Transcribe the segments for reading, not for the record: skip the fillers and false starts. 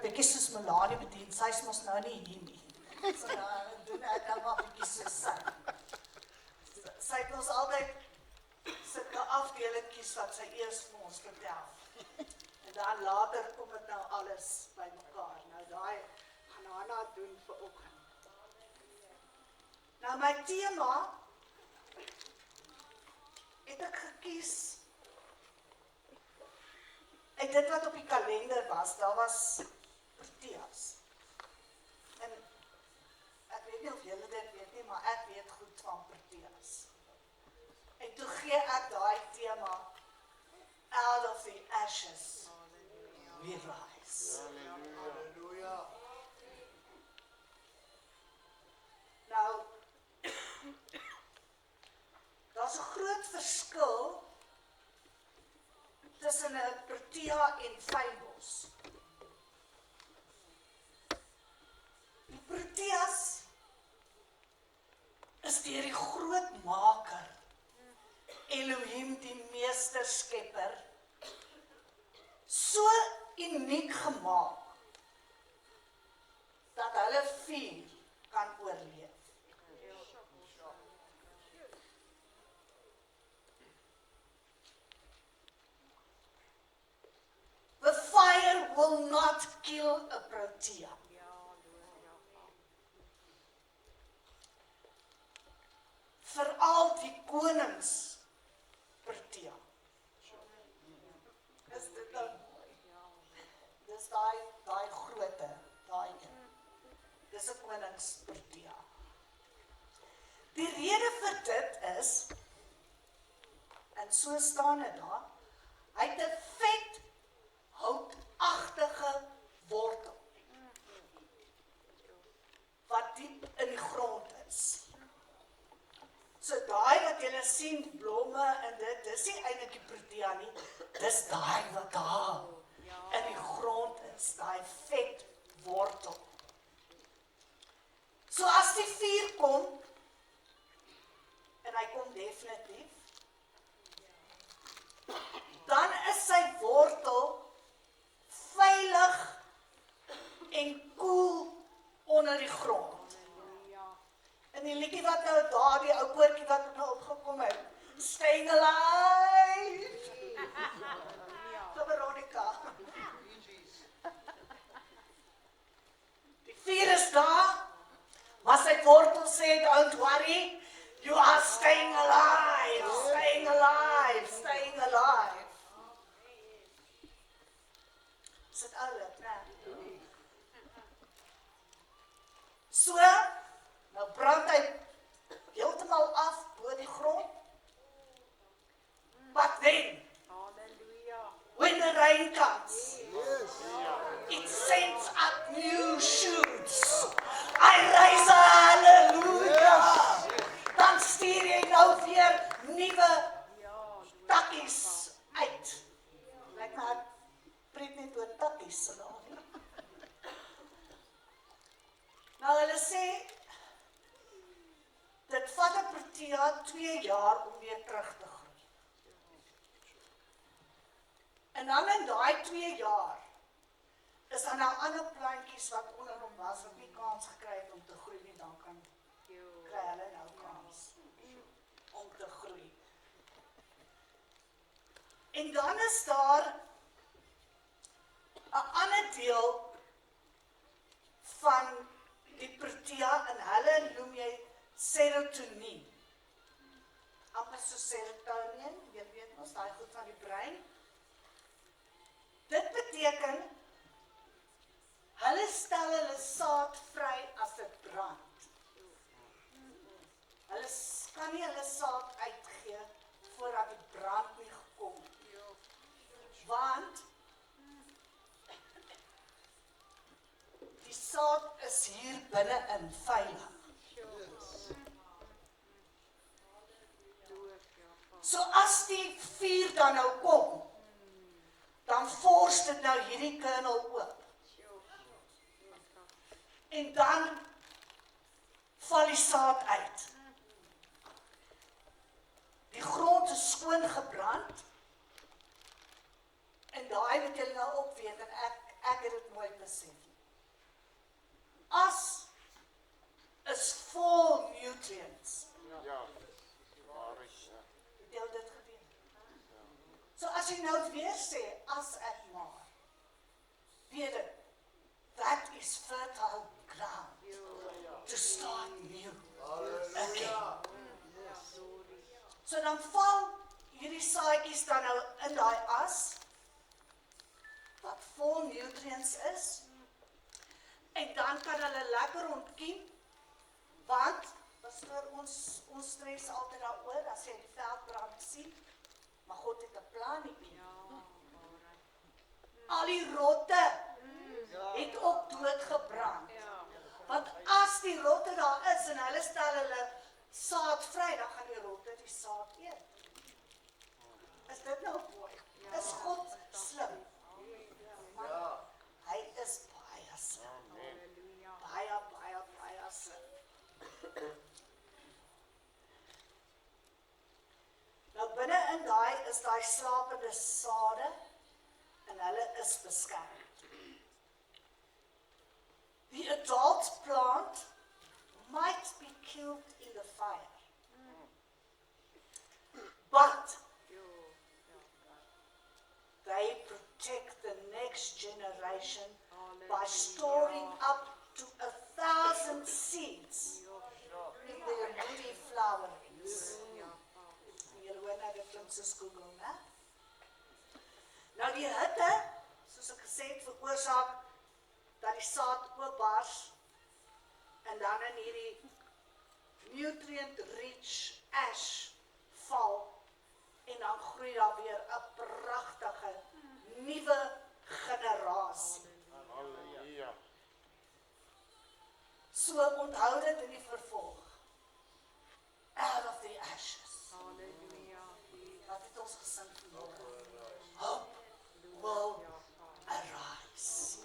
bietjie soos Melanie bedien, sy is mos nou nie hier nie. So dan doen ek dan maar bietjie soos sy. Sy het ons altyd sulke afdelingkies wat sy eers vir ons vertel. En dan later kom dit nou alles bymekaar. Nou daai gaan Hanna doen vir oggend. Nou my tema het ek gekies uit dit wat op die kalender was. Daar was Proteas. En ek weet nie of julle dit weet nie, maar ek weet goed van Proteas. En toe gee ek daai tema out of the ashes we rise. Halleluja. Nou, daar's 'n groot verskil tussen 'n Protea en fynbos. Die Proteas is deur die groot maker, Elohim die meester skepper, so uniek gemaak, dat hulle vuur kan oorleef. The fire will not kill a Protea. Veral die konings Protea. Is dit nou mooi? Dis daai grootte, daai een. Dis 'n konings Protea. Die rede vir dit is, en so staan dit daar, hy het 'n vet houtagtige wortel wat diep in die grond is. So daai wat julle sien, blomme en dit, dis nie eintlik die Protea nie, dis daai wat daar in die grond is, daai vet wortel. So as die vuur kom, en hy kom definitief, dan is sy wortel veilig en koel onder die grond. En die liedjie wat nou daar, die ou koortjie wat nou opgekom het, Staying Alive, vir Veronica. Die vuur is daar, maar sy wortel sê, don't worry, you are staying alive, staying alive, staying alive. Is dit oulik, né? So, nou brand hy heeltemal af bo die grond. But then, when the rain comes, it sends up new shoots. I rise, hallelujah. Dan stuur jy nou weer nuwe takkies uit. Lyk maar, preek net oor takkies. Nou hulle sê, dit vat 'n Protea 2 jaar om weer terug te groei. En dan in daai 2 jaar, is daar nou ander plantjies wat onder hom was, wat nie kans gekry het om te groei nie, dan kan kry hulle nou kans om te groei. En dan is daar 'n ander deel van die Protea, en hulle noem jy serotonien. Amper so serotonien, jy weet ons, daai goed van die brein. Dit beteken, hulle stel hulle saad vry as dit brand. Hulle kan nie hulle saad uitgee voordat die brand nie gekom het. Want die saad is hier binne-in veilig. So as die vuur dan nou kom, dan fors dit nou hierdie kernel oop. En dan val die saad uit. Die grond is skoon gebrand. En daai moet julle nou ook weet, en ek het dit nooit besef nie. As is vol nutrients. Ja. Waar is ja. Het jy dit geweet? So as jy nou weer sê, as ek maar, weet dit, that is fertile ground to start new again. So dan val hierdie saadjies dan nou in daai as, wat vol nutrients is, en dan kan hulle lekker ontkiem, want, pastoor, ons stres altyd daaroor, as jy die veldbrand sien, maar God het 'n plannetjie. Al die rotte het ook doodgebrand. Want as die rotte daar is en hulle stel hulle saad vry, dan gaan die rotte die saad eet. Is dit nou mooi? Is God slim? Maar hy is baie slim. Baie slim. Nou binne in daai is daai slapende sade en hulle is beskerm. The adult plant might be killed in the fire, but they protect the next generation by storing up to 1,000 seeds in their woody flowerings. Julle hoor nou dit klink soos Google, né? Nou die hitte, soos ek gesê het, veroorsaak dat die saad oopbars en dan in hierdie nutrient-rich ash val en dan groei daar weer 'n pragtige nuwe generasie. Halleluja. So onthou dit in die vervolg. Out of the ashes. Wat het ons gesing vanmôre? Hope will arise.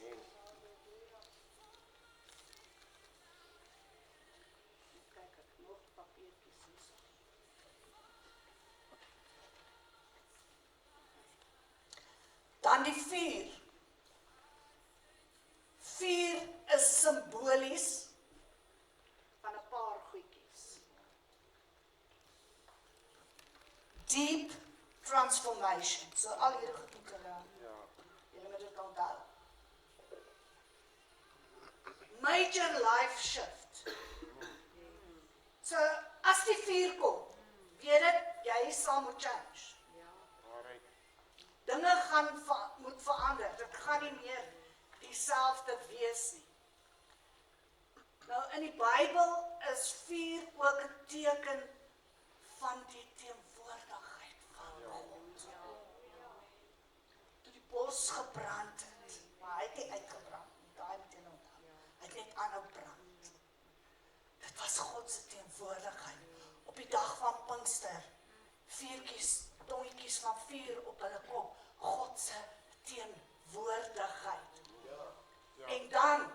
Kyk, ek nog papiertjies hier. Dan die vuur. Vuur is simbolies van 'n paar goedjies. Deep transformation. So al hierdie goedjies, julle moet dit onthou. Major life shift. So as die vuur kom, weet dit, jy sal moet change. Dinge moet verander. Dit gaan nie meer dieselfde wees nie. Nou in die Bybel is vuur ook 'n teken van die teenwoordigheid van God. Toe die bos gebrand het, maar hy het nie uitgebrand nie, daai moet jy nou onthou. Hy het net aanhou brand. Dit was God se teenwoordigheid. Op die dag van Pinkster, vuurtjies, tongetjies van vuur op hulle kop. God se teenwoordigheid. En dan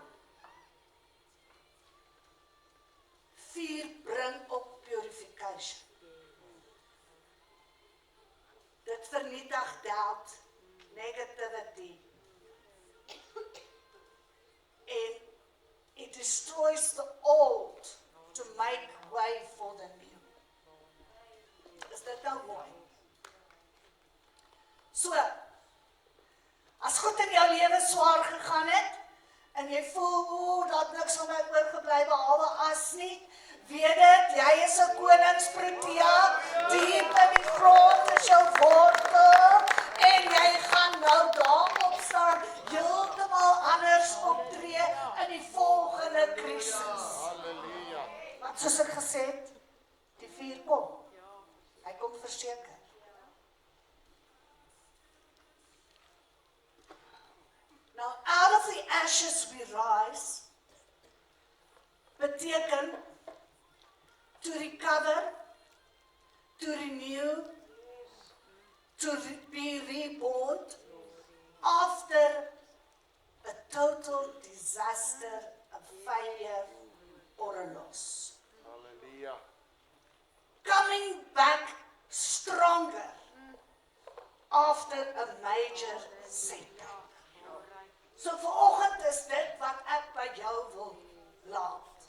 vuur bring op purification. Dit vernietig doubt, negativity. And it destroys the old to make way for the new. Is dit nou mooi? So, as goed in jou lewe swaar gegaan het, en jy voel, dat niks van my oorgebly behalwe as nie, weet dit, jy is 'n koningsprotea, diep in die grond is jou wortel, en jy gaan nou daarop staan, heeltemal anders optree in die volgende krisis. Halleluja. Want soos ek gesê het, die vuur kom. Hy kom verseker. Now, out of the ashes we rise, beteken to recover, to renew, to be reborn after a total disaster, a failure, or a loss. Halleluja. Coming back stronger after a major setback. So vanoggend is dit wat ek by jou wil laat.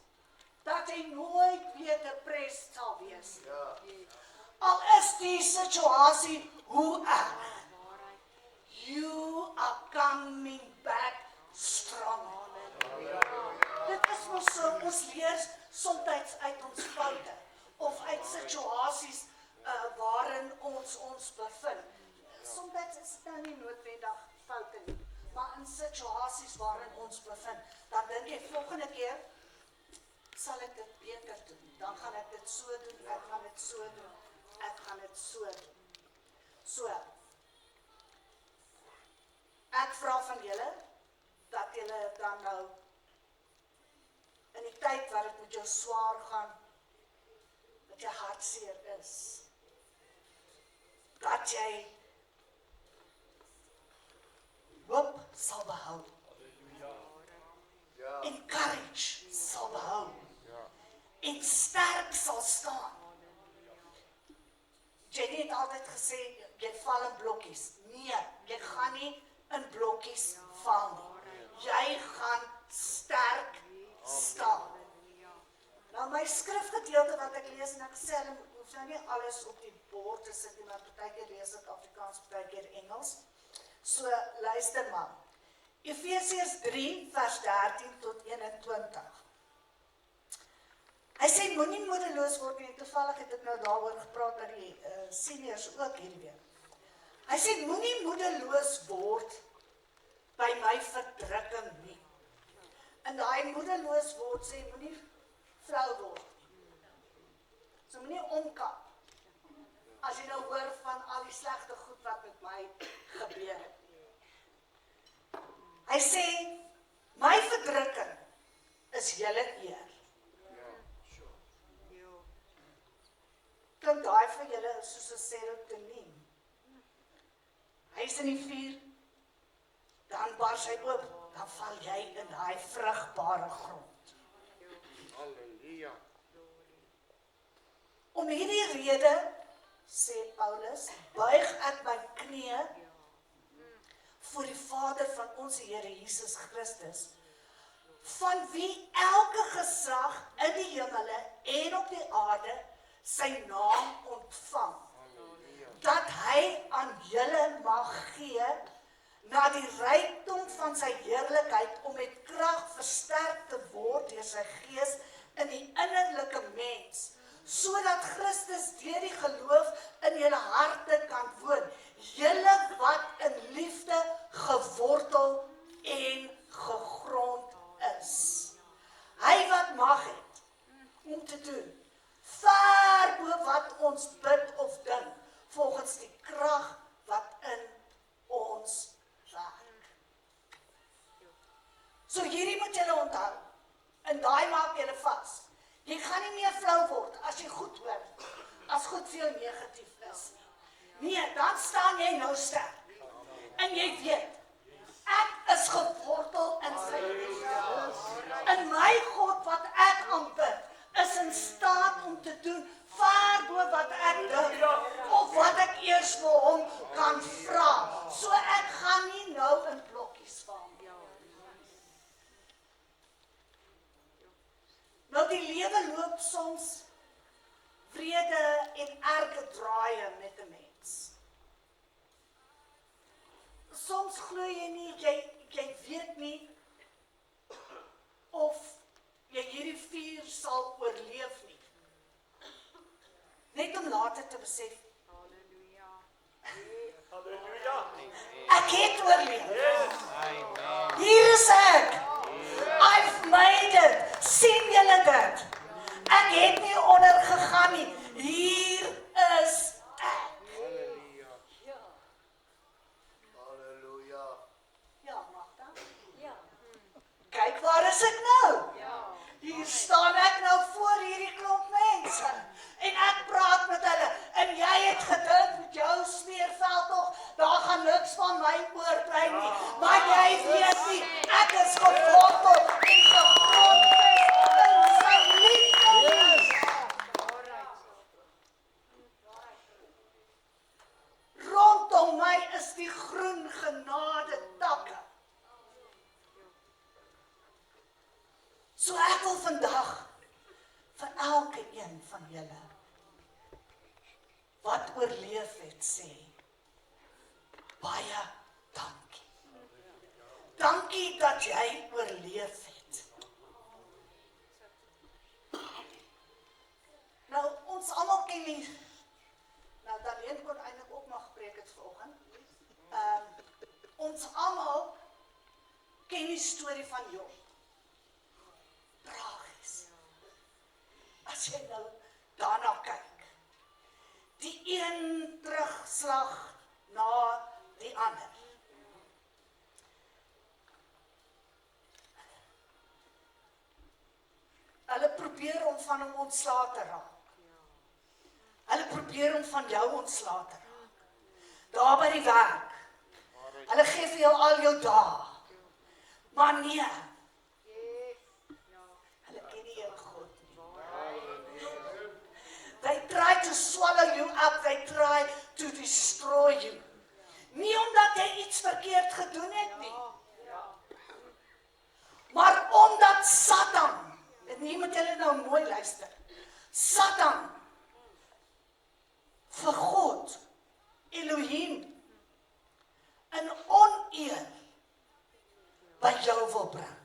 Dat jy nooit weer depressed sal wees. Al is die situasie hoe erg. You are coming back strong. Dit is mos so, ons leer soms uit ons foute of uit situasies waarin ons bevind. Soms is dit nou nie noodwendig foute nie, maar in situasies waarin ons bevind, dan dink jy volgende keer sal ek dit beter doen. Dan gaan ek dit so doen, ek gaan dit so doen, ek gaan dit so doen. So, ek vra van julle, dat julle dan nou, in die tyd wat het met jou swaar gaan, dat jy hartseer is, dat jy hoop sal behou, en courage sal behou, en sterk sal staan. Jenny het altyd gesê, jy val in blokkies. Nee, jy gaan nie in blokkies val nie. Jy gaan sterk staan. Nou my skrifgedeelte wat ek lees, en ek sê, ek hoef nou nie alles op die bord te sit, maar partykeer lees ek Afrikaans, partykeer Engels. So, luister maar. Efesiërs 3 vers 13 tot 21. Hy sê, moenie moedeloos word nie, toevallig het ek nou daaroor gepraat dat die seniors ook hierdie week. Hy sê, moenie moedeloos word by my verdrukking nie. En daai moedeloos word sê, moenie flou word nie. So moenie omkap. As jy nou hoor van al die slegte goed wat met my gebeur het. Hy sê, my verdrukking is julle eer. Klink daai vir julle soos 'n serotonien. Hy is in die vuur, dan bars hy oop, dan val jy in daai vrugbare grond. Halleluja. Om hierdie rede, sê Paulus, buig ek my knieë voor die Vader van ons Here Jesus Christus, van wie elke gesag in die hemele en op die aarde sy naam ontvang, dat hy aan julle mag gee, na die rykdom van sy heerlikheid, om met krag versterk te word deur sy gees in die innerlike mens, sodat Christus deur die geloof in julle harte kan woon, julle wat in liefde gewortel en gegrond is. Hy wat mag het om te doen, ver bo wat ons bid of dink, volgens die krag wat in ons werk. So hierdie moet julle onthou, en daai maak julle vas. Jy gaan nie meer flou word, as jy goed hoor, as goed veel negatief is. Nee, dan staan jy nou sterk, en jy weet, ek is gewortel in sy liefde. En my God wat ek aanbid, is in staat om te doen ver bo wat ek dink, of wat ek eers vir hom kan vra. So ek gaan nie nou in blokkies val. Nou die lewe loop soms wrede en erge draaie met 'n mens. Soms glo jy nie, jy weet nie of jy hierdie vuur sal oorleef nie. Net om later te besef, ek het oorleef. Hier is ek. I've made it. Sien julle dit? Ek het nie ondergegaan nie. Hier is ek. Ja, Magda? Kyk, waar is ek nou? Hier staan ek nou voor hierdie klomp mense. En ek praat met hulle. En jy het gedink met jou smeerveld tog, daar gaan niks van my oorbly nie. Maar jy weet nie, ek is gewortel en gegrondves in sy liefde. Rondom my is die groen genade takke. vandag vir elke een van julle wat oorleef het sê, baie dankie. Dankie dat jy oorleef het. Nou, ons almal ken nie, nou Darlene kon eintlik ook maar gepreek het vanoggend. Ons almal ken die storie van Job. Tragies. As jy nou daarna kyk. Die een terugslag na die ander. Hulle probeer om van hom ontslae te raak. Hulle probeer om van jou ontslae te raak. Daar by die werk. Hulle gee vir jou al jou dae. Maar nee. Hulle ken nie jou God nie. They try to swallow you up. They try to destroy you. Nie omdat jy iets verkeerd gedoen het nie. Maar omdat Satan, en nie moet julle nou mooi luister, Satan vir God, Elohim, in oneer by jou wil bring.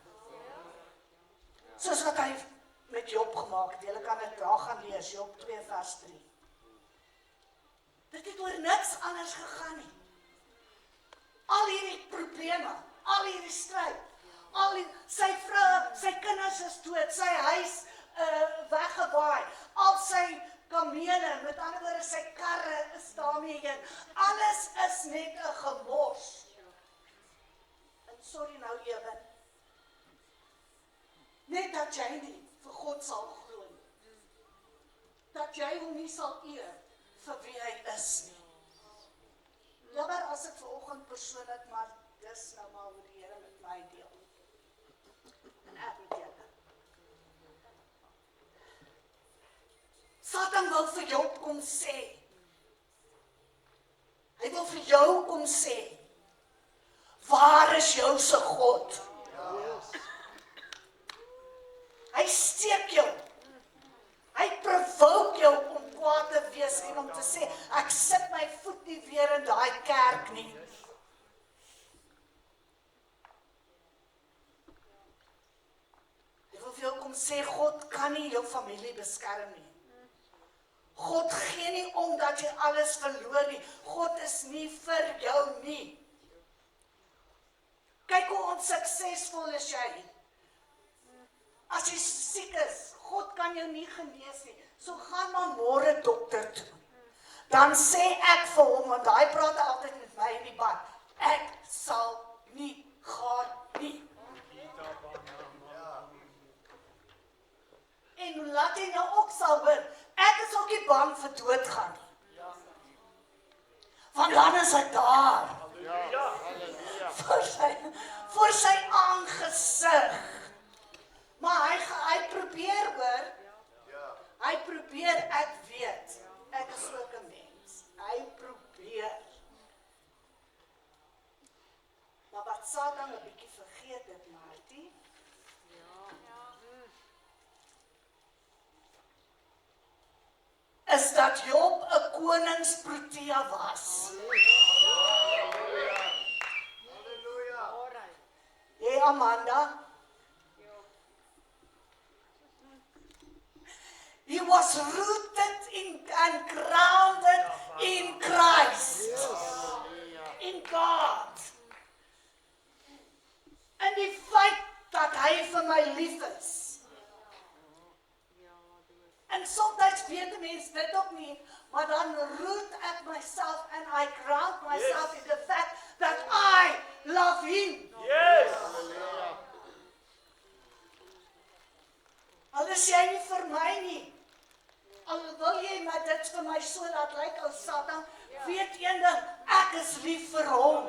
Soos wat hy met Job gemaak het. Julle kan dit daar gaan lees, Job 2 vers 3. Dit het oor niks anders gegaan nie. Al hierdie probleme, al hierdie stryd, sy vrou, sy kinders is dood, sy huis weggewaai, al sy kamele, met ander woorde sy karre is daarmee heen. Alles is net 'n gemors. En sorry nou ewen, net dat jy nie vir God sal glo nie. Dat jy hom nie sal eer vir wie hy is nie. Jammer as ek vanoggend persoonlik, maar dis nou maar hoe die Here met my deel. En ek met julle. Satan wil vir Job kom sê. Hy wil vir jou kom sê. Waar is jou se God? Hy steek jou. Hy provoke jou om kwaad te wees en om te sê, ek sit my voet nie weer in daai kerk nie. Hy wil vir jou kom sê, God kan nie jou familie beskerm nie. God gee nie omdat jy alles verloor nie. God is nie vir jou nie. Kyk hoe onsuksesvol is jy. As jy siek is, God kan jou nie genees nie. So gaan maar môre dokter toe. Dan sê ek vir hom, want hy praat altyd met my in die bad, ek sal nie gaan nie. En laat jy nou ook sal hoor, ek is ook nie bang vir doodgaan nie. Want dan is hy daar. Voor sy aangesig. Maar hy probeer hoor. Hy probeer, ek weet. Ek is ook 'n mens. Hy probeer. Maar wat Satan 'n bietjie vergeet het, Martie. Is dat Job 'n koningsprotea was. Hey Amanda. He was rooted and grounded in Christ. In God. En die feit dat hy vir my lief is. En soms weet die mens dit ook nie, maar dan root ek myself and I ground myself in the fact that I love him. Yes. Al is jy nie vir my nie. Al wil jy maar dit vir my so laat lyk ou Satan, weet een ding, ek is lief vir hom.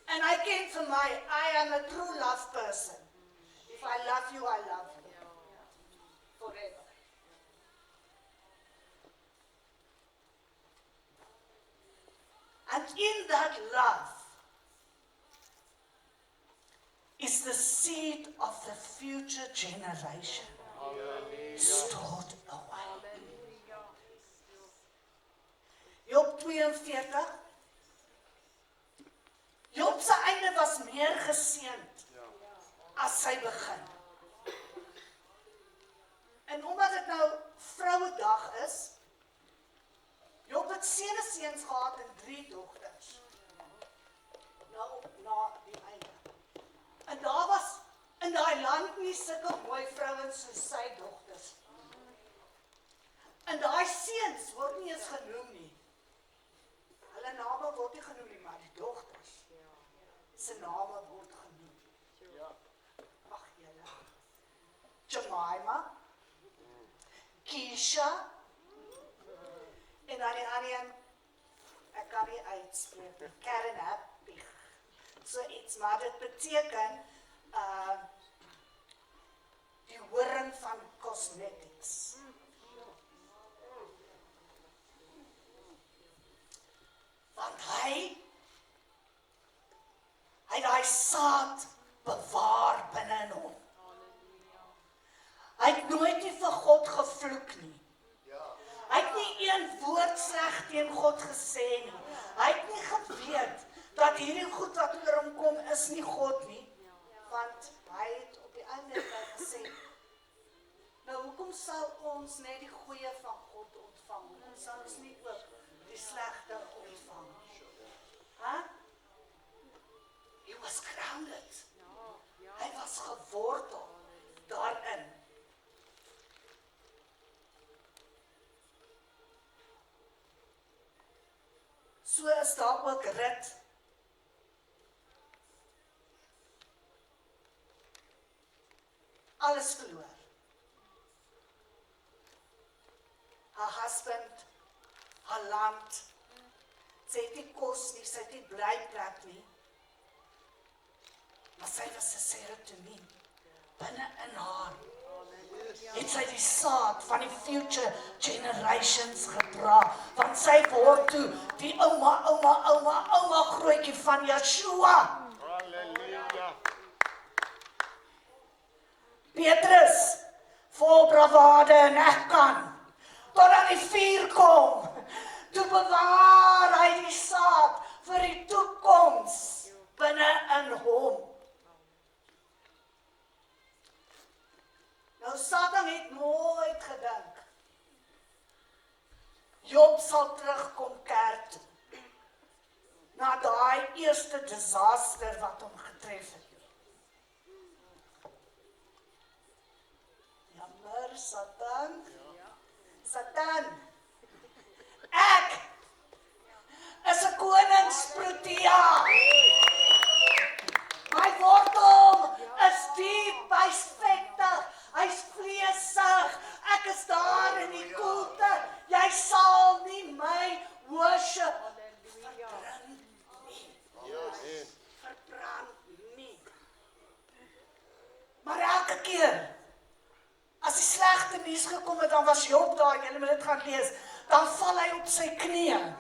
En hy ken vir my, I am a true love person. If I love you, I love you. Forever. And in that love is the seed of the future generation stored away. Job 42. Job se einde was meer geseënd as sy begin. En omdat dit nou Vrouedag is, Job het 7 seuns gehad en 3 dogters. Nou na die einde. En daar was in daai land nie sulke mooi vrouens soos sy dogters. En daai seuns word nie eens genoem nie. Hulle name word nie genoem nie, maar die dogters se name word genoem. Ag julle. Jemima, Keisha, en dan die ander een, ek kan nie uitspreek, Karen Happy. So iets, maar dit beteken die horing van cosmetics. Want hy daai saad bewaar binne in hom. Hy het nooit nie vir God gevloek nie. Hy het nie een woord sleg teen God gesê nie. Hy het nie geweet dat hierdie goed wat oor hom kom is nie God nie. Want hy het op die einde gesê, nou hoekom sal ons net die goeie van God ontvang? Hoekom sal ons nie ook die slegte ontvang? He was grounded. Hy was gewortel daarin. So is daar ook Rut. Alles verloor. Haar husband, haar land, sy het nie kos nie, sy het nie blyplek nie. Maar sy was 'n serotonien binne in haar. Het sy die saad van die future generations gedra, want sy word toe die ouma grootjie van Yeshua. Halleluja. Petrus, vol bravade en ek kan, totdat die vuur kom, toe bewaar hy die saad vir die toekoms binne in hom. Nou Satan het nooit gedink, Job sal terugkom kerk toe, na daai eerste disaster wat hom getref het. Jammer, Satan. Satan, ek is 'n koningsprotea. My wortel is diep, hy's vettig, hy's vleesig, ek is daar in die koelte, jy sal nie my worship verbrand nie. Verbrand nie. Maar elke keer, as die slegte nuus gekom het, dan was Job daar, julle moet dit gaan lees, dan val hy op sy knieë.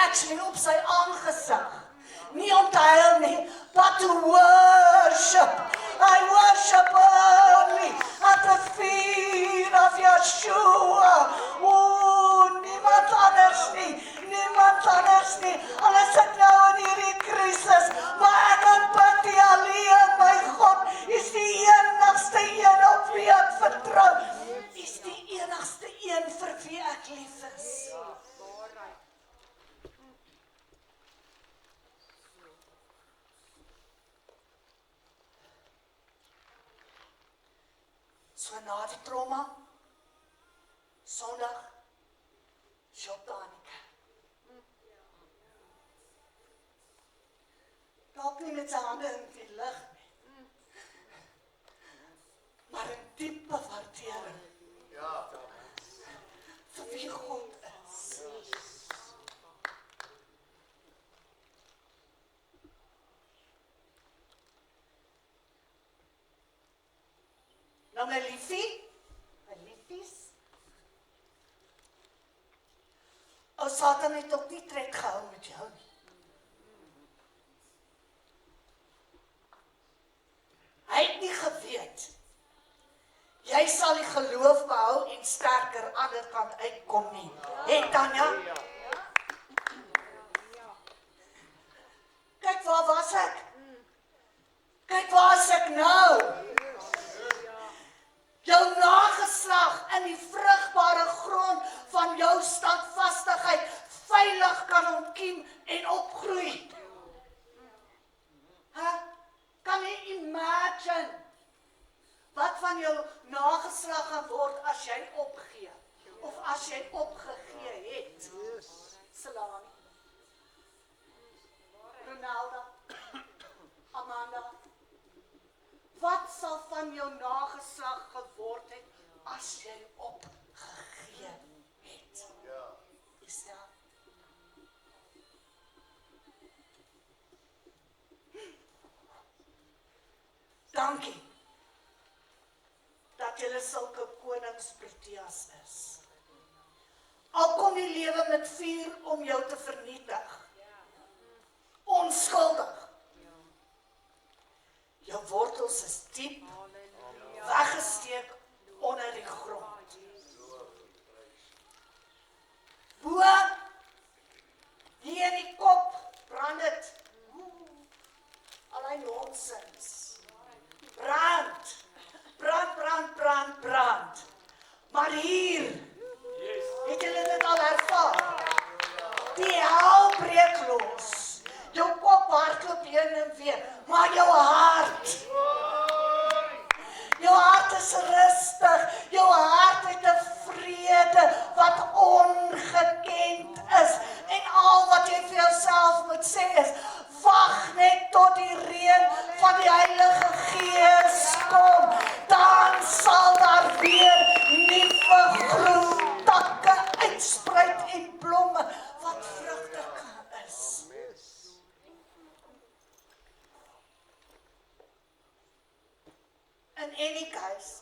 Actually op sy aangesig. Nie om te huil nie, but to worship. I worship only at the feet of Yeshua. Niemand anders nie. Al is ek nou in hierdie krisis, maar ek aanbid die alleen, my God, is die enigste een op wie ek vertrou. Is die enigste een vir wie ek lief is. So na die trauma, Sondag, Job daar in die kerk. Dalk nie met sy hande in die lug nie, maar in diepe waardering vir wie God is. Nou my liefies, Satan het ook nie trek gehou met jou nie. sterker ander kan uitkom nie. Het Tanya? Kyk, waar was ek? Kyk, waar is ek nou? Jou nageslag in die vrugbare grond van jou standvastigheid veilig kan ontkiem en opgroei. Kan jy imagine wat van jou nageslag gaan word as jy opgee? Of as jy opgegee het? Salami. Ronaldo. Amanda. Wat sal van jou nageslag geword het as jy opgegee het? Is dat? Dankie dat julle sulke koningsproteas is. Al kom die lewe met vuur om jou te vernietig. Onskuldig. Jou wortels is diep, weggesteek onder die grond. Bo, hier in die kop brand dit. Allei nonsens. Brand. Maar hier, het julle dit al ervaar? Die hel breek los. Jou kop hardloop heen en weer, maar jou hart is rustig. Jou hart het 'n vrede wat ongekend is. En al wat jy vir jouself moet sê is, wag net tot die reën van die Heilige Gees kom. Dan sal daar weer nuwe groen takke uitspruit en blomme wat vrugtig is. In any case,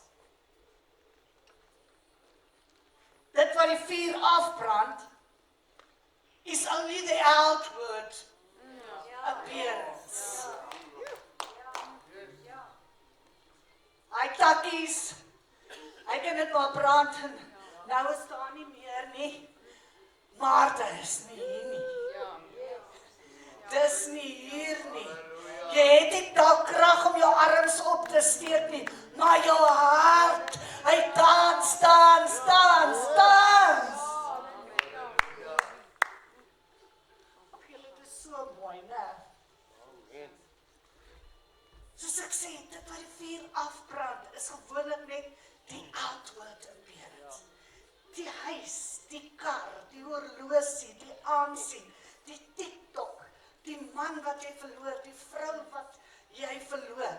dit wat die vuur afbrand, is only the outward appearance. Hy takkies, hy kan dit maar brand en nou is daar nie meer nie, maar dit is nie hier nie. Dis nie hier nie. Jy het nie dalk krag om jou arms op te steek nie, maar jou hart, hy dans. Dit is so mooi, né? Soos ek sê, dit wat die vuur afbrand, is gewoonlik net die outward appearance. Die huis, die kar, die horlosie, die aansien, die TikTok, die man wat jy verloor, die vrou wat jy verloor.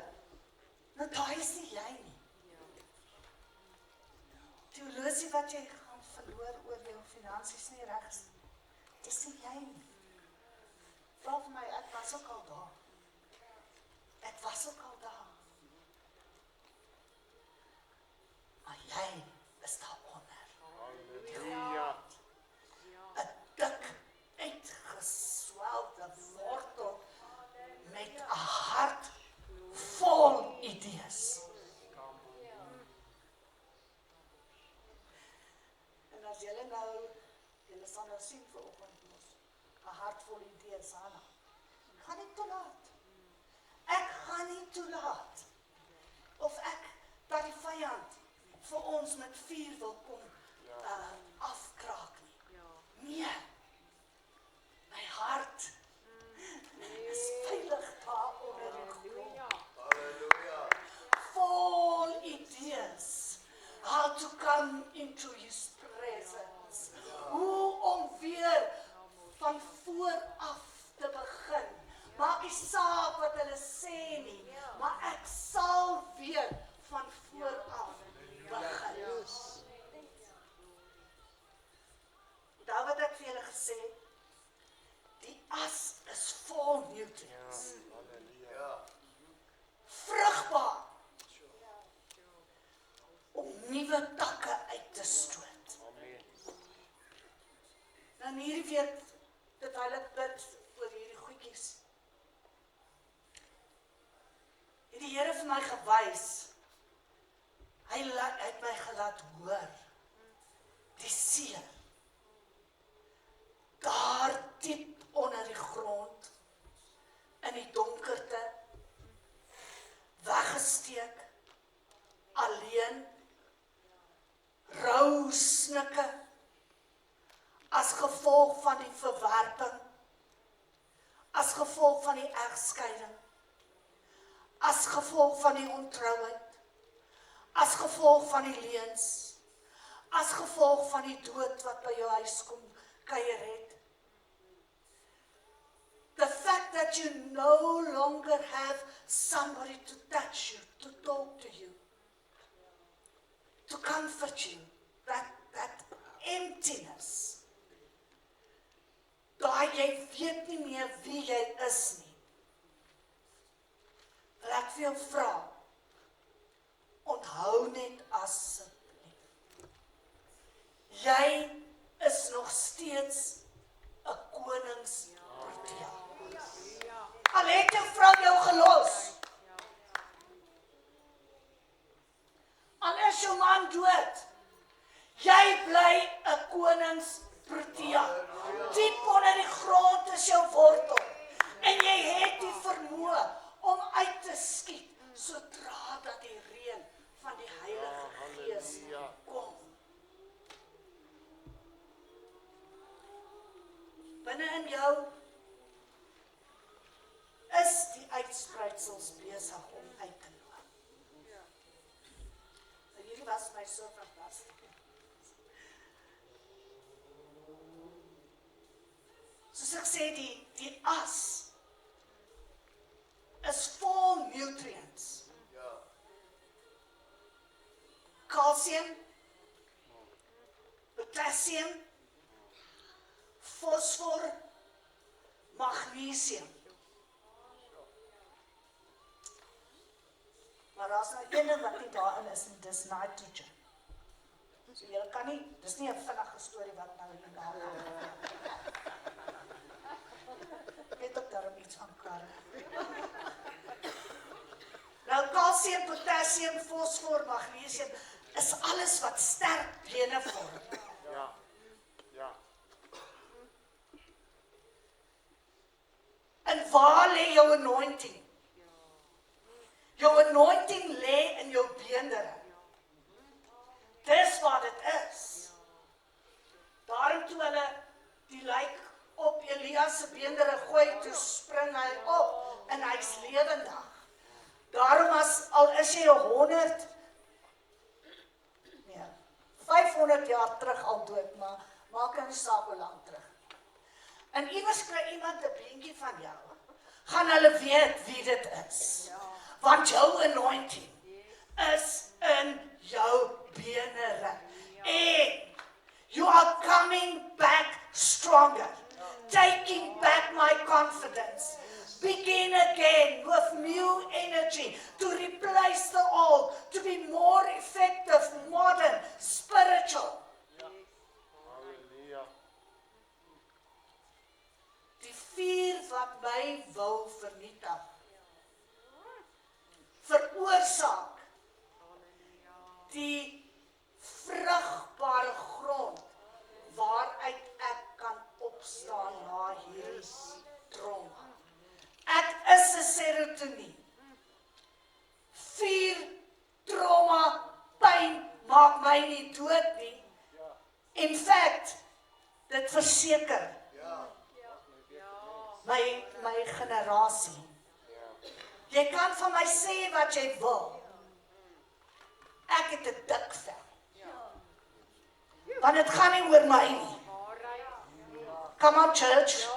Nou daai is nie jy nie. Die horlosie wat jy gaan verloor oor jou finansies nie reg is. Dis nie jy nie. Vra vir my, ek was ook al daar. Maar jy is daaronder. Halleluja. 'n dik uitgeswelde wortel met 'n hart vol idees. En as julle sal nou sien vanoggend mos 'n hart vol idees, Hanna. Ek gaan nie toelaat of ek dat die vyand vir ons met vuur wil kom afkraak nie. Nee, my hart is veilig daar onder die grond. Vol idees, how to come into his presence. Hoe om weer van vooraf te begin. Maak nie saak wat hulle sê nie, maar ek sal weer van vooraf begin. Daar wat ek vir julle gesê, die as is vol nutrients. Vrugbaar om nuwe takke uit te stoot. Nou hierdie week, terwyl ek bid oor hierdie goedjies, het die Here vir my gewys, hy het my gelaat hoor, die seer, daar diep onder die grond, in die donkerte, weggesteek, alleen, rou snikke, as gevolg van die verwerping, as gevolg van die egskeiding, as gevolg van die ontrouheid, as gevolg van die leuns, as gevolg van die dood wat by jou huis kom kuier het. The fact that you no longer have somebody to touch you, to talk to you, to comfort you, that emptiness. Daai jy weet nie meer wie jy is nie. Wil ek vir jou vra, onthou net asseblief. Jy is nog steeds 'n koningsprotea. Al het jou vrou jou gelos. Al is jou man dood. Jy bly 'n koningsprotea. Diep onder die grond is jou wortel. En jy het die vermoë om uit te skiet sodra dat die reën van die Heilige Gees kom. Binne in jou is die uitspruitsels besig om uit te loop. En hierdie was my so fantasties. Soos ek sê, die as is vol nutrients. Calcium, potassium, fosfor, magnesium. Maar daar's nou een ding wat nie daarin is, en dis nitrogen. So jy kan nie, dis nie 'n vinnige storie wat nou in daar gaan. Ek weet ook daarom iets van karre. Nou calcium, potassium, fosfor, magnesium is alles wat sterk bene vorm. Ja. En waar lê jou anointing? Jou anointing lê in jou beendere. Dis wat dit is. Daarom toe hulle die lijk op Elia se beendere gooi, toe spring hy op en hy's lewendig. Daarom al is jy 500 jaar terug al dood, maar maak nie saak hoe lank terug. En iewers kry iemand 'n beentjie van jou, gaan hulle weet wie dit is. Want jou anointing is in jou benere. En you are coming back stronger, taking back my confidence. Begin again with new energy to replace the old, to be more effective, modern, spiritual. Halleluja. Die vuur wat my wil vernietig, veroorsaak die vrugbare grond waaruit ek kan opstaan na hierdie trauma. Ek is 'n serotonien. Vuur, trauma, pyn maak my nie dood nie. In fact, dit verseker my generasie. Jy kan van my sê wat jy wil. Ek het 'n dik vel. Want dit gaan nie oor my nie. Come on church.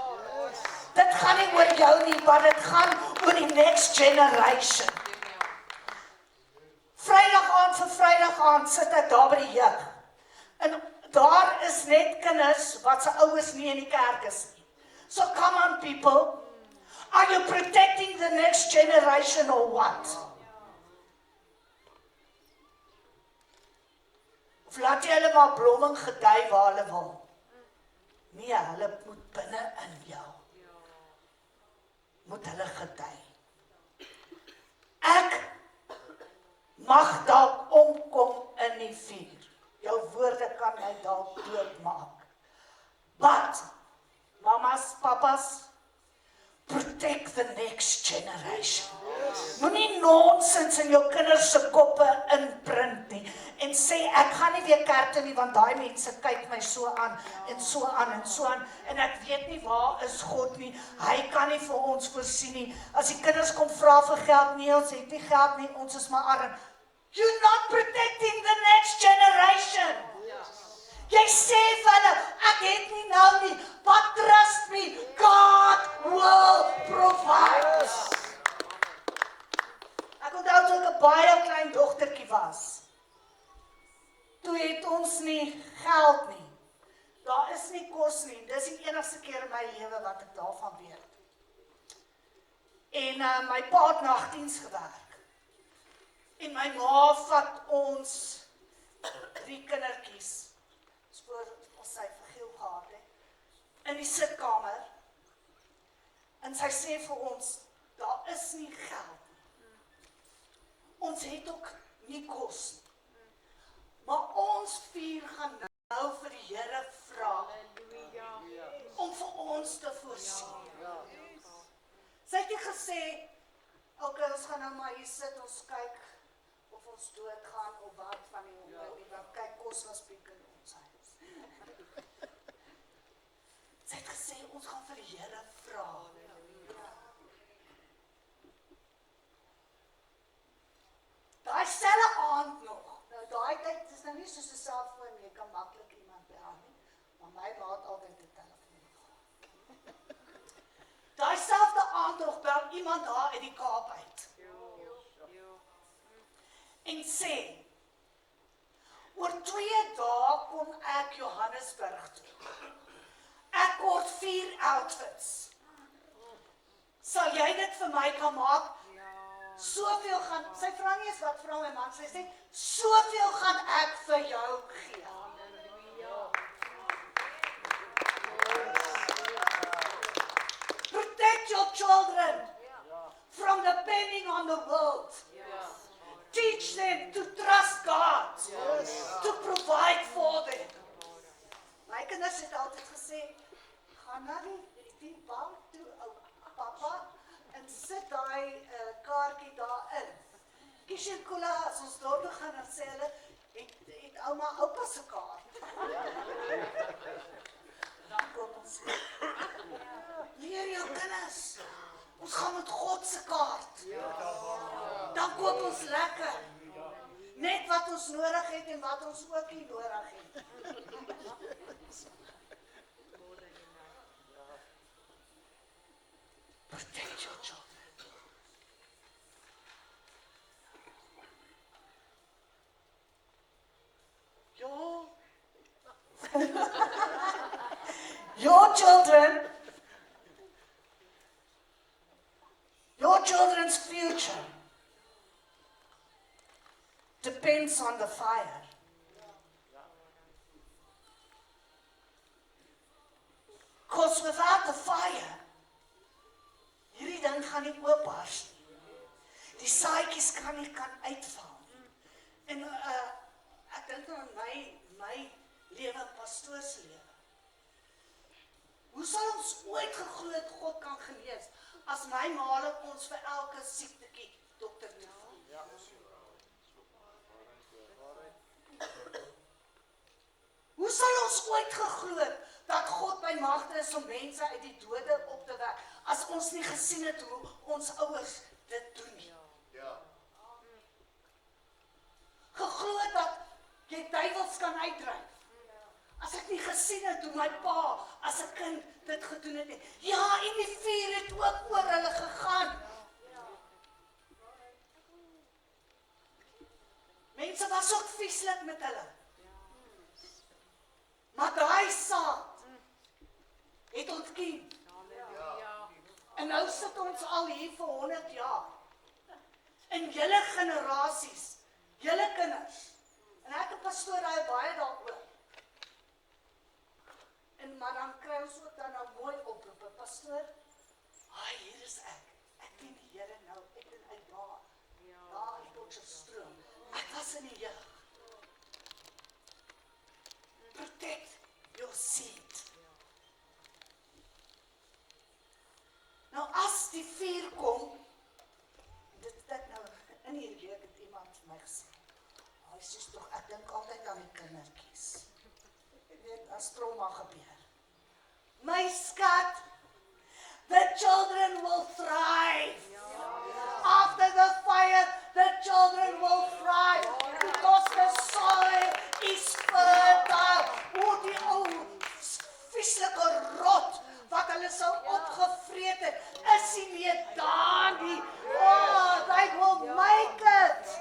Dit gaan nie oor jou nie, maar dit gaan oor die next generation. Vrydag aand vir Vrydag aand sit ek daar by die jeug. En daar is net kinders wat se ouers nie in die kerk is nie. So come on people. Are you protecting the next generation or what? Of laat jy hulle maar blomming gedei waar hulle wil? Nee, hulle moet binne in jou. Moet hulle gedei. Ek mag dalk omkom in die vuur. Jou woorde kan my my dalk doodmaak. But, mamas, papas, protect the next generation. Moenie nonsens in jou kinders se koppe inprint nie en sê ek gaan nie weer kerk toe nie want daai mense kyk my so aan en so aan en so aan en ek weet nie waar is God nie. Hy kan nie vir ons voorsien nie. As die kinders kom vra vir geld, nee, ons het nie geld nie, ons is maar arm. You're not protecting the next generation. Jy sê vir hulle, ek het nie nou nie, but trust me, God will provide. Ek onthou toe ek 'n baie klein dogtertjie was. Toe het ons nie geld nie. Daar is nie kos nie. Dis die enigste keer in my lewe wat ek daarvan weet. En my pa het nagdiens gewerk. En my ma vat ons 3 kindertjies. Voor ons sy vergeel gehad het, in die sitkamer, en sy sê vir ons, daar is nie geld nie. Ons het ook nie kos nie. Maar ons 4 gaan nou vir die Here vra, om vir ons te voorsien. Sy het nie gesê, okay, ons gaan nou maar hier sit, ons kyk, of ons doodgaan, of wat van die honger, want kyk, kos was piek in ons huis. Sy het gesê, ons gaan vir die Here vra. Daai selfe aand nog, nou daai tyd is nou nie soos 'n selfoon, jy kan maklik iemand bel nie, maar my ma het altyd 'n telefoon gehad. Daai selfde aand nog bel iemand daar uit die Kaap uit. En sê, oor 2 dae kom ek Johannesburg toe. Ek kort 4 outfits. Sal jy dit vir my kan maak? Soveel gaan, sy vra nie eens wat vra my man, sy sê, soveel gaan ek vir jou gee. Protect your children from depending on the world. Teach them to trust God, to provide for them. My kinders het altyd gesê, gaan na die bank toe, papa, en sit daai kaartjie daarin. Kies jy cola, as ons daar toe gaan, dan sê hulle, het ouma oupa se kaart. Dan koop ons. Leer jou kinders, ons gaan met God se kaart. Dan koop ons lekker. Net wat ons nodig het en wat ons ook nie nodig het. Protect your children. Your children, your children's future depends on the fire. Because without the fire, hierdie ding gaan nie oopbars nie. Die saadjies kan uitval. En ek dink aan my lewe, pastoorslewe. Hoe sal ons ooit geglo het God kan genees as my maale ons vir elke siektetjie dokter noem? Hoe sal ons ooit geglo het dat God by magte is om mense uit die dode op te wek as ons nie gesien het hoe ons ouers dit doen nie? Geglo het dat jy duiwels kan uitdryf. As ek nie gesien het hoe my pa as 'n kind dit gedoen het nie. Ja, en die vuur het ook oor hulle gegaan. Mense was ook vieslik met hulle. Maar daai saad het ontkiem. En nou sit ons al hier vir 100 jaar. In julle generasies, julle kinders. En ek 'n pastoor hou baie daaroor. En maar dan kry ons ook dan nou mooi oproepe. Pastoor, hier is ek. Ek ken die Here nou. Ek ben uit daar. Daar in Potchefstroom. Ek was in die jeug. as trauma gebeur. My skat, the children will thrive. After the fire, the children will thrive because the soil is fertile. O die ou vieslike rot wat hulle sou opgevreet het, is nie meer daar nie. Oh, they will make it.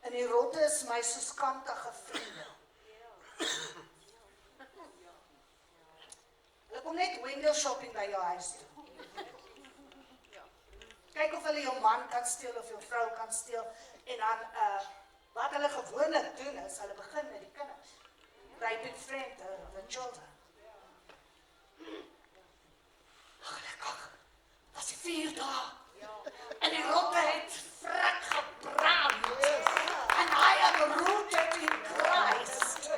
En die rotte is my soos kantige vriende. Hulle kom net window shopping by jou huis toe. Kyk of hulle jou man kan steel of jou vrou kan steel. En dan, wat hulle gewoonlik doen is, hulle begin met die kinders. Raping friend, the children. Gelukkig, was die 4 dae. En die rotte het vrek gebrand. En hy het rooted in Christ.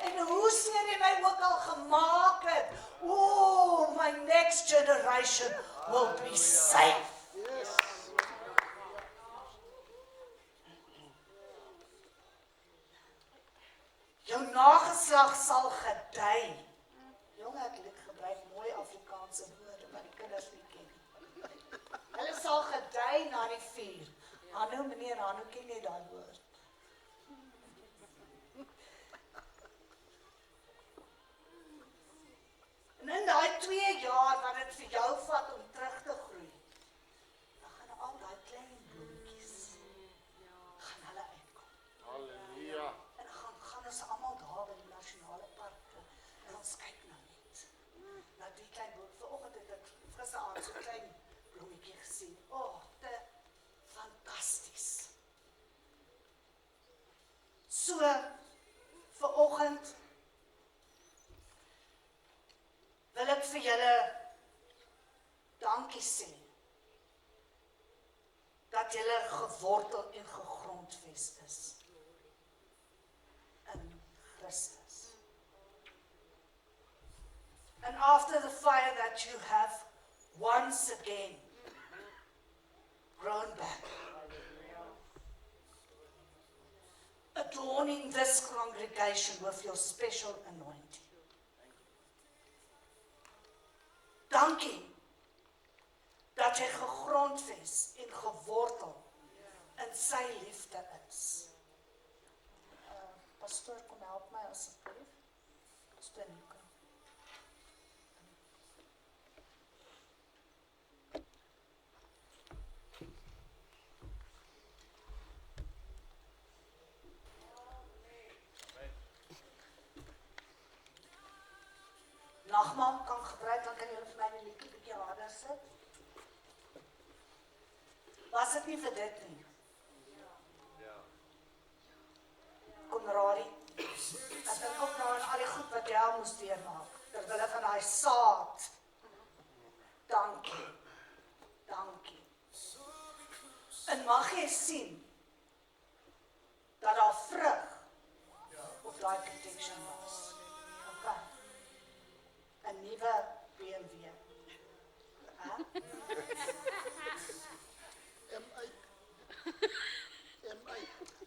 En hoe seer hy my ook al gemaak het. Oh, my next generation will be safe. Jou nageslag sal gedei. Jong, ek gebruik mooi Afrikaanse woorde, maar die kinders nie ken nie. Hulle sal gedei na die vuur. Hanno, meneer Hanno, ken jy daai woord? En in daai 2 jaar wat dit vir jou vat om terug te groei, dan gaan al daai klein bloemetjies, gaan hulle uitkom. Halleluja. En gaan ons almal daar by die nasionale parke, en ons kyk nou net, na die klein bloemetjie. Vanoggend het ek gister so klein bloemetjie gesien. Oh, te fantasties. So, vanoggend wil ek vir julle dankie sê, dat julle gewortel en gegrondves is in Christus. And after the fire that you have once again grown back, adorning this congregation with your special anointing. Dankie dat jy gegrondves en gewortel in sy liefde is. Pastoor, kom help my asseblief. Pastoor Nico. Nagmaal kan gebruik, dan kan julle vir my 'n bietjie harder sit. Was dit nie vir dit nie? Konradi, ek dink ook nou aan al die goed wat jy al moes deurmaak, terwille van daai saad. Dankie. Dankie. En mag jy sien, dat daar vrug op daai protection was. Okay. 'n nuwe BMW.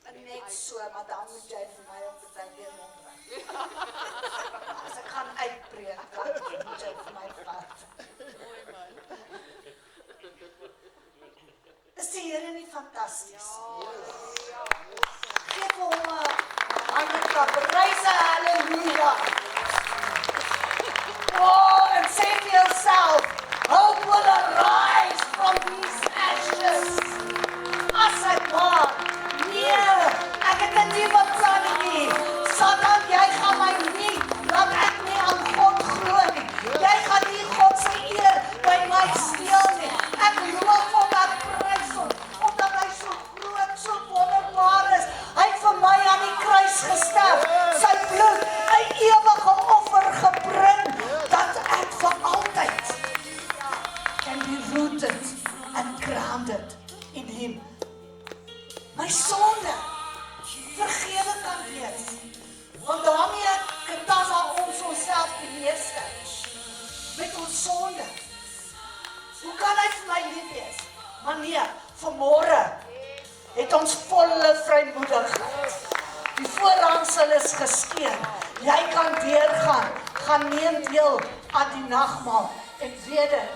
En net so, maar dan moet jy vir my op die tyd weer rondry. As ek gaan uitbreek, dan moet jy vir my vat. Is die Here nie fantasties? Geef hom 'n handklap, prys, halleluja. Oh, and say to yourself, hope will arise from these ashes. As I God, nee, ek het 'n nuwe plan nie. Satan, jy gaan my nie, laat ek nie aan God glo nie. Jy gaan nie God se eer by my steel nie. Ek loof hom, ek prys hom, omdat hy so groot, so wonderbaar is. Hy het vir my aan die kruis gesterf, sy bloed, 'n ewige offer gebring, dat ek vir altyd can be rooted and grounded in him. My sonde vergewe kan wees. Want daarmee getas al ons onsself die meeste met ons sonde. Hoe kan hy vir my lief wees? Maar nee, vanmôre het ons volle vrymoedigheid. Die voorhangsel is geskeur. Jy kan deurgaan. Gaan neem deel aan die nagmaal. En weet dit,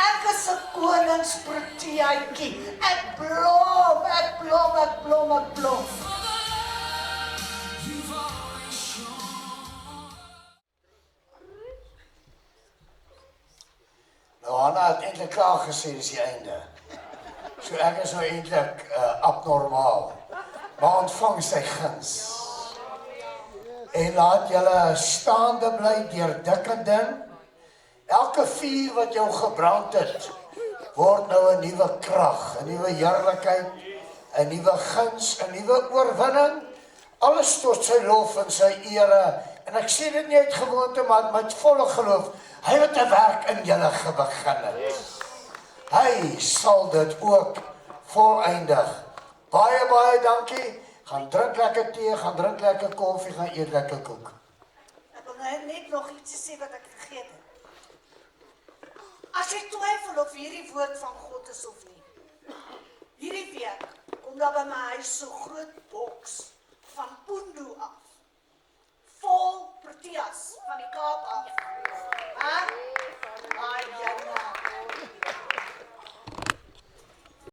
ek is 'n koningsproteaatjie. Ek blom, ek blom, ek blom, ek blom. Nou, Hanna het eintlik klaar gesê, dis die einde. So ek is nou eintlik abnormaal. Maar ontvang sy guns. En laat julle staande bly deur dik en dun. Elke vuur wat jou gebrand het, word nou 'n nuwe krag, 'n nuwe heerlikheid, 'n nuwe guns, 'n nuwe oorwinning. Alles tot sy lof en sy ere. En ek sê dit nie uit gewoonte, maar met volle geloof. Hy het 'n werk in julle begin het. Hy sal dit ook voleindig. Baie, baie dankie. Gaan drink lekker thee, gaan drink lekker koffie, gaan eet lekker koek. Ek wil nou net nog iets sê wat ek vergeet het. As jy twyfel of hierdie woord van God is of nie. Hierdie week kom daar by my huis so groot boks van Pundu af. Vol Proteas van die Kaap af. Hè? Ai, ja.